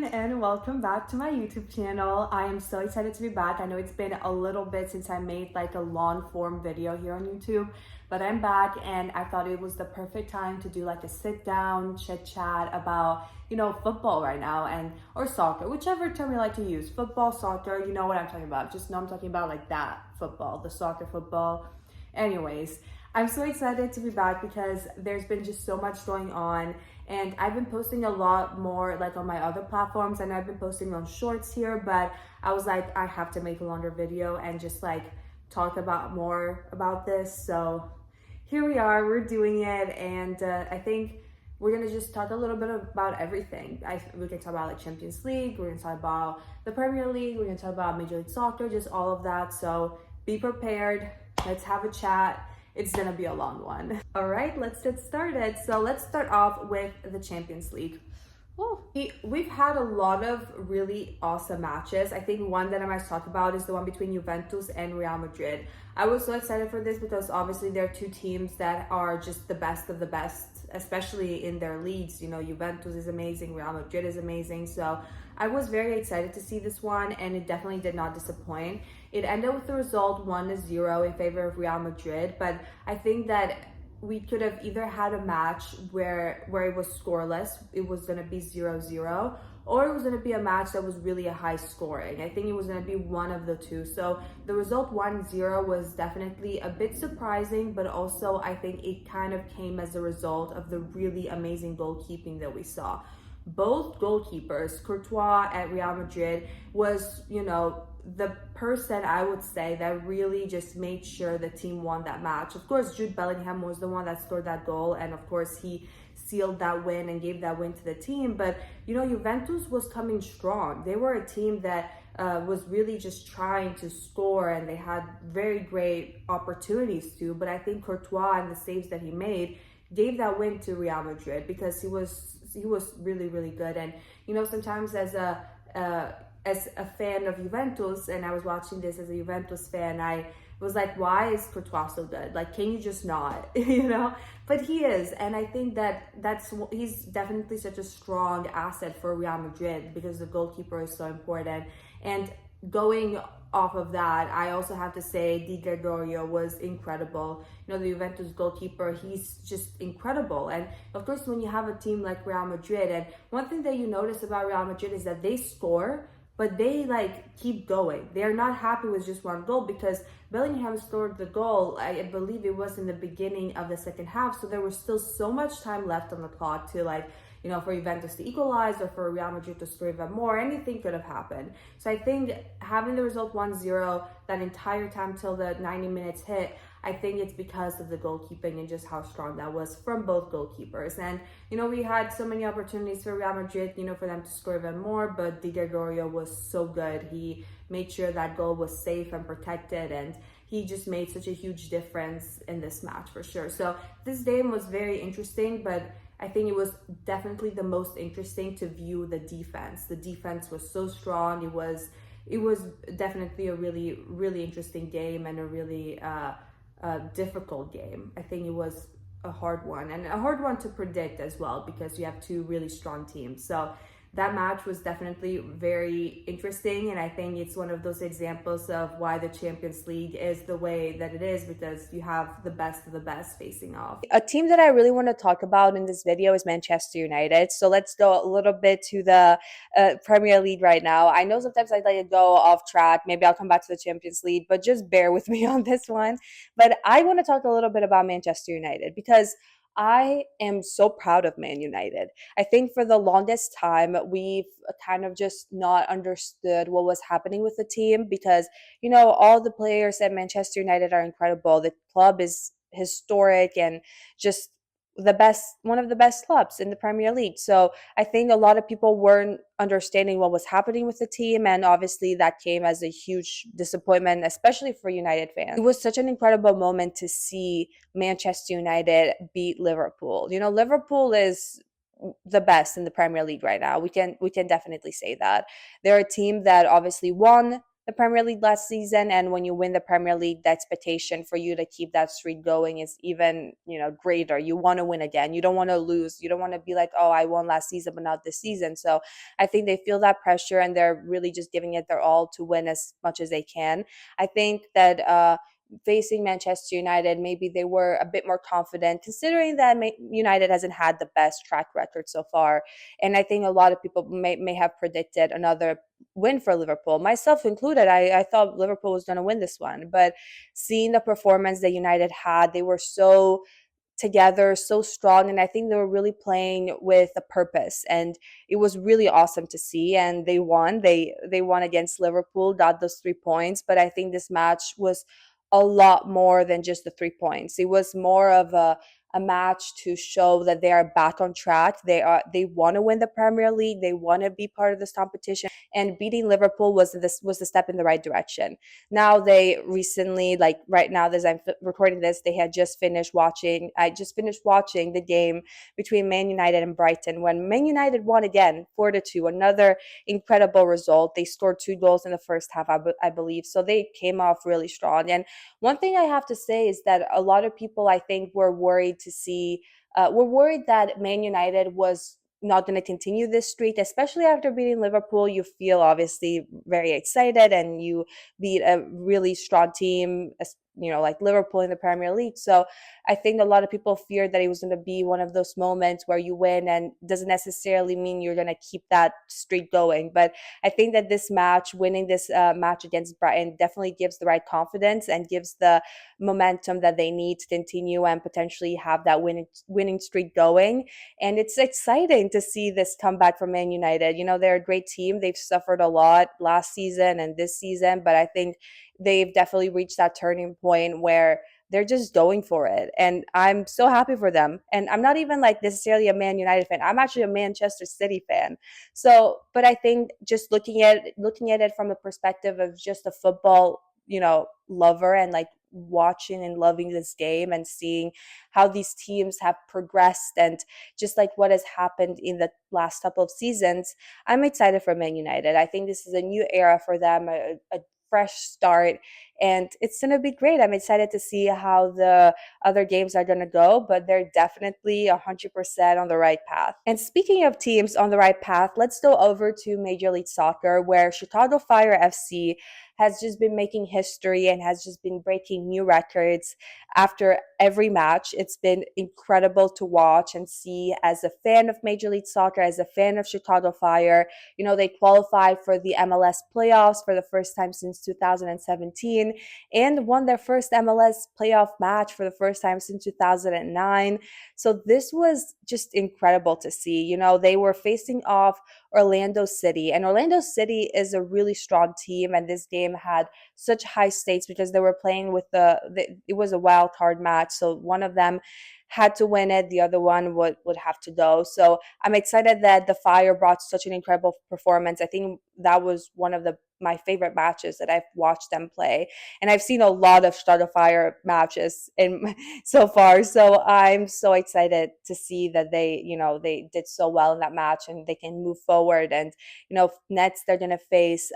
everyone, and welcome back to my YouTube channel. I am so excited to be back. I know it's been a little bit since I made like a long form video here on YouTube, but I'm back and I thought it was the perfect time to do like a sit down chit chat about, football right now or soccer, whichever term you like to use. Football, soccer, you know what I'm talking about. Just know I'm talking about like that football, the soccer football. Anyways, I'm so excited to be back because there's been just so much going on, and I've been posting a lot more like on my other platforms, and I've been posting on shorts here, but I was like, I have to make a longer video and just like talk about more about this. So here we are, we're doing it, and I think we're gonna just talk a little bit about everything. We can talk about like Champions League, we're gonna talk about the Premier League, we're gonna talk about Major League Soccer, just all of that. So be prepared, let's have a chat. It's gonna be a long one. All right, let's get started. So let's start off with the Champions League. We've had a lot of really awesome matches. I think one that I might talk about is the one between Juventus and Real Madrid. I was so excited for this because obviously they're two teams that are just the best of the best, especially in their leagues. Juventus is amazing, Real Madrid is amazing. So I was very excited to see this one, and it definitely did not disappoint. It ended with the result 1-0 in favor of Real Madrid, but I think that we could have either had a match where it was scoreless, it was going to be 0-0, or it was going to be a match that was really a high scoring. I think it was going to be one of the two. So the result 1-0 was definitely a bit surprising, but also I think it kind of came as a result of the really amazing goalkeeping that we saw. Both goalkeepers, Courtois at Real Madrid was, the person I would say that really just made sure the team won that match. Of course, Jude Bellingham was the one that scored that goal, and of course he sealed that win and gave that win to the team. But Juventus was coming strong. They were a team that was really just trying to score, and they had very great opportunities to. But I think Courtois and the saves that he made gave that win to Real Madrid because he was really, really good. And sometimes as a fan of Juventus, and I was watching this as a Juventus fan, I was like, why is Courtois so good? Like, can you just not, But he is, and I think he's definitely such a strong asset for Real Madrid because the goalkeeper is so important. And going off of that, I also have to say Di Gregorio was incredible. The Juventus goalkeeper, he's just incredible. And of course, when you have a team like Real Madrid, and one thing that you notice about Real Madrid is that they score, but they keep going. They are not happy with just one goal because Bellingham scored the goal, I believe it was in the beginning of the second half. So there was still so much time left on the clock to for Juventus to equalize or for Real Madrid to score even more. Anything could have happened. So I think having the result 1-0 that entire time till the 90 minutes hit, I think it's because of the goalkeeping and just how strong that was from both goalkeepers. And, we had so many opportunities for Real Madrid, for them to score even more, but Di Gregorio was so good. He made sure that goal was safe and protected, and he just made such a huge difference in this match for sure. So this game was very interesting, but I think it was definitely the most interesting to view the defense. The defense was so strong. It was definitely a really, really interesting game and a really difficult game. I think it was a hard one, and a hard one to predict as well because you have two really strong teams. So that match was definitely very interesting, and I think it's one of those examples of why the Champions League is the way that it is, because you have the best of the best facing off. A team that I really want to talk about in this video is Manchester United. So let's go a little bit to the Premier League right now. I know sometimes I let it go off track. Maybe I'll come back to the Champions League, but just bear with me on this one. But I want to talk a little bit about Manchester United because I am so proud of Man United. I think for the longest time, we've kind of just not understood what was happening with the team because, all the players at Manchester United are incredible. The club is historic and just one of the best clubs in the Premier League. So I think a lot of people weren't understanding what was happening with the team, and obviously that came as a huge disappointment, especially for United fans. It was such an incredible moment to see Manchester United beat Liverpool. Liverpool is the best in the Premier League right now. We can definitely say that. They're a team that obviously won the Premier League last season, and when you win the Premier League, the expectation for you to keep that streak going is even, greater. You want to win again. You don't want to lose. You don't want to be like, "Oh, I won last season but not this season." So, I think they feel that pressure and they're really just giving it their all to win as much as they can. I think that facing Manchester United, maybe they were a bit more confident, considering that United hasn't had the best track record so far. And I think a lot of people may have predicted another win for Liverpool, myself included. I thought Liverpool was going to win this one, but seeing the performance that United had, they were so together, so strong, and I think they were really playing with a purpose, and it was really awesome to see. And they won. They won against Liverpool, got those 3 points, but I think this match was a lot more than just the 3 points. It was more of a match to show that they are back on track. They want to win the Premier League. They want to be part of this competition, and beating Liverpool was the step in the right direction. Now they recently, like right now as I'm recording this, they had just finished watching. I just finished watching the game between Man United and Brighton when Man United won again 4-2. Another incredible result. They scored 2 goals in the first half, I believe. So they came off really strong. And one thing I have to say is that a lot of people, I think, were worried to see. Were worried that Man United was not going to continue this streak, especially after beating Liverpool. You feel obviously very excited, and you beat a really strong team, like Liverpool in the Premier League. So I think a lot of people feared that it was going to be one of those moments where you win and doesn't necessarily mean you're going to keep that streak going. But I think that this match, winning this match against Brighton, definitely gives the right confidence and gives the momentum that they need to continue and potentially have that winning streak going. And it's exciting to see this comeback from Man United. They're a great team. They've suffered a lot last season and this season, but I think they've definitely reached that turning point where they're just going for it. And I'm so happy for them. And I'm not even like necessarily a Man United fan. I'm actually a Manchester City fan. So, but I think just looking at it from the perspective of just a football, lover, and like watching and loving this game and seeing how these teams have progressed and just like what has happened in the last couple of seasons, I'm excited for Man United. I think this is a new era for them, a fresh start, and it's going to be great. I'm excited to see how the other games are going to go, but they're definitely 100% on the right path. And speaking of teams on the right path, let's go over to Major League Soccer, where Chicago Fire FC has just been making history and has just been breaking new records after every match. It's been incredible to watch and see as a fan of Major League Soccer, as a fan of Chicago Fire. They qualified for the MLS playoffs for the first time since 2017 and won their first MLS playoff match for the first time since 2009. So this was just incredible to see. They were facing off Orlando City, and Orlando City is a really strong team, and this game had such high stakes because they were playing with it was a wild card match, so one of them had to win it, the other one would have to go. So I'm excited that the Fire brought such an incredible performance. I think that was one of my favorite matches that I've watched them play, and I've seen a lot of Chicago Fire matches in so far. So I'm so excited to see that they did so well in that match and they can move forward. And next they're gonna face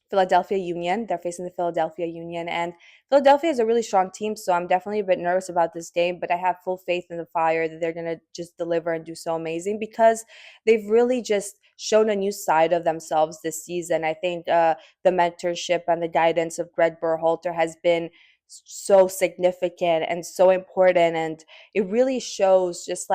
Philadelphia Union. They're facing the Philadelphia Union, and Philadelphia is a really strong team, so I'm definitely a bit nervous about this game, but I have full faith in the Fire that they're going to just deliver and do so amazing because they've really just shown a new side of themselves this season. I think the mentorship and the guidance of Greg Berhalter has been so significant and so important, and it really shows just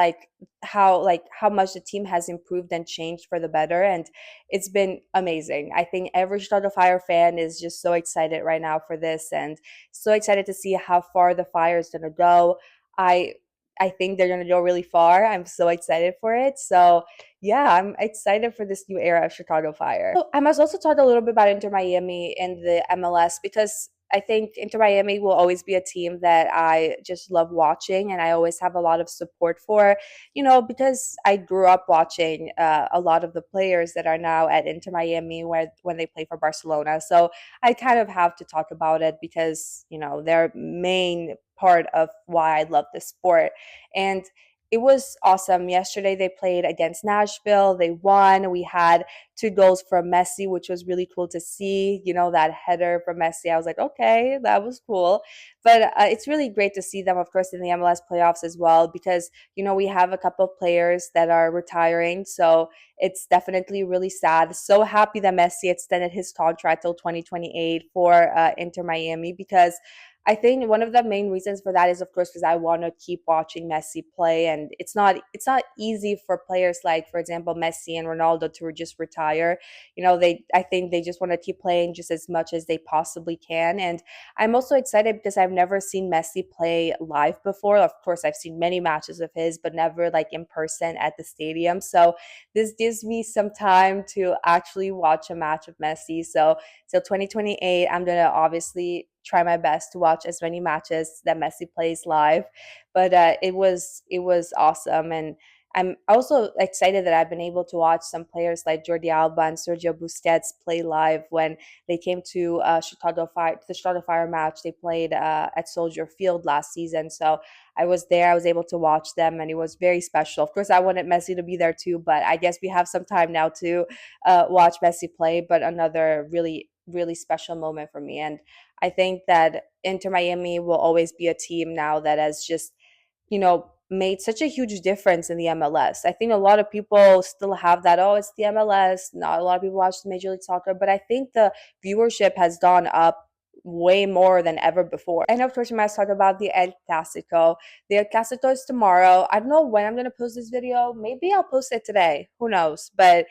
how much the team has improved and changed for the better. And it's been amazing. I think every Chicago Fire fan is just so excited right now for this and so excited to see how far the Fire is going to go. I I think they're going to go really far. I'm so excited for it. So, yeah, I'm excited for this new era of Chicago Fire. So, I must also talk a little bit about Inter Miami in the MLS because I think Inter Miami will always be a team that I just love watching and I always have a lot of support for, because I grew up watching a lot of the players that are now at Inter Miami when they play for Barcelona. So I kind of have to talk about it because, they're main part of why I love this sport. And it was awesome. Yesterday they played against Nashville. They won. We had 2 goals from Messi, which was really cool to see. You know, that header from Messi. I was like, okay, that was cool. But it's really great to see them, of course, in the MLS playoffs as well, because, you know, we have a couple of players that are retiring. So it's definitely really sad. So happy that Messi extended his contract till 2028 for Inter Miami, because I think one of the main reasons for that is, of course, because I want to keep watching Messi play, and it's not easy for players like, for example, Messi and Ronaldo to just retire. You know, I think they just want to keep playing just as much as they possibly can. And I'm also excited because I've never seen Messi play live before. Of course, I've seen many matches of his, but never like in person at the stadium. So this gives me some time to actually watch a match of Messi. So till 2028, I'm gonna obviously try my best to watch as many matches that Messi plays live. But it was awesome, and I'm also excited that I've been able to watch some players like Jordi Alba and Sergio Busquets play live when they came to the Chicago Fire match. They played at Soldier Field last season, so I was there. I was able to watch them, and it was very special. Of course, I wanted Messi to be there too, but I guess we have some time now to watch Messi play. But another really, really special moment for me. And I think that Inter Miami will always be a team now that has just, you know, made such a huge difference in the MLS. I think a lot of people still have that, oh, it's the MLS. Not a lot of people watch the Major League Soccer, but I think the viewership has gone up way more than ever before. And of course, we must talk about the El Clásico. The El Clásico is tomorrow. I don't know when I'm going to post this video. Maybe I'll post it today. Who knows? But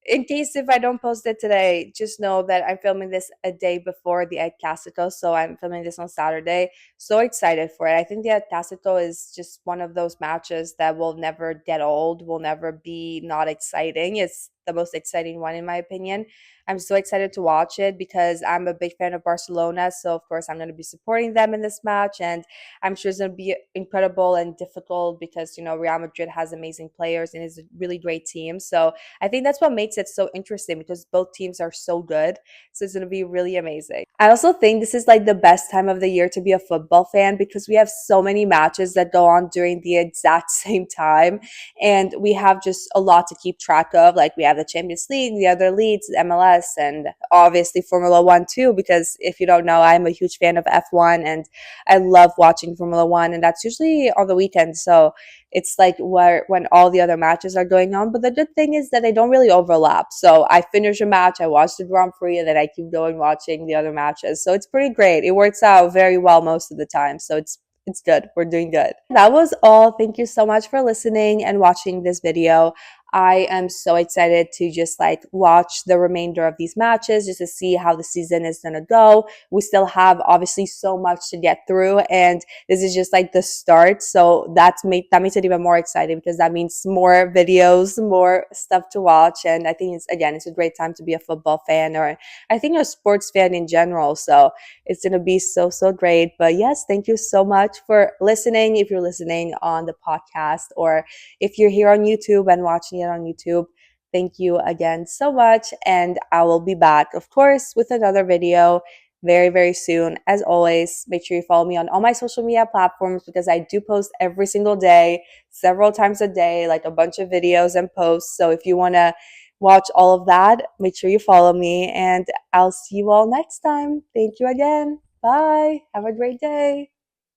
in case if I don't post it today, just know that I'm filming this a day before the El Clásico, so I'm filming this on Saturday. So excited for it. I think the El Clásico is just one of those matches that will never get old, will never be not exciting. It's the most exciting one in my opinion. I'm so excited to watch it because I'm a big fan of Barcelona, so of course I'm going to be supporting them in this match, and I'm sure it's going to be incredible and difficult because, you know, Real Madrid has amazing players and is a really great team. So I think that's what makes it so interesting because both teams are so good. So it's going to be really amazing. I also think this is like the best time of the year to be a football fan because we have so many matches that go on during the exact same time. And we have just a lot to keep track of. Like we have the Champions League, the other leagues, MLS, and obviously Formula One too. Because if you don't know, I'm a huge fan of F1 and I love watching Formula One. And that's usually on the weekends. So it's like where when all the other matches are going on. But the good thing is that they don't really overlap. So I finish a match, I watch the Grand Prix, and then I keep going watching the other matches. So it's pretty great. It works out very well most of the time. So it's good. We're doing good. That was all. Thank you so much for listening and watching this video. I am so excited to just like watch the remainder of these matches just to see how the season is going to go. We still have obviously so much to get through, and this is just like the start. So that makes it even more exciting because that means more videos, more stuff to watch. And I think it's a great time to be a football fan, or I think a sports fan in general. So it's gonna be so, so great. But yes, thank you so much for listening. If you're listening on the podcast, or if you're here on YouTube and watching it on YouTube, thank you again so much. And I will be back, of course, with another video very, very soon. As always, make sure you follow me on all my social media platforms because I do post every single day, several times a day, like a bunch of videos and posts. So if you want to watch all of that, make sure you follow me, and I'll see you all next time. Thank you again. Bye. Have a great day.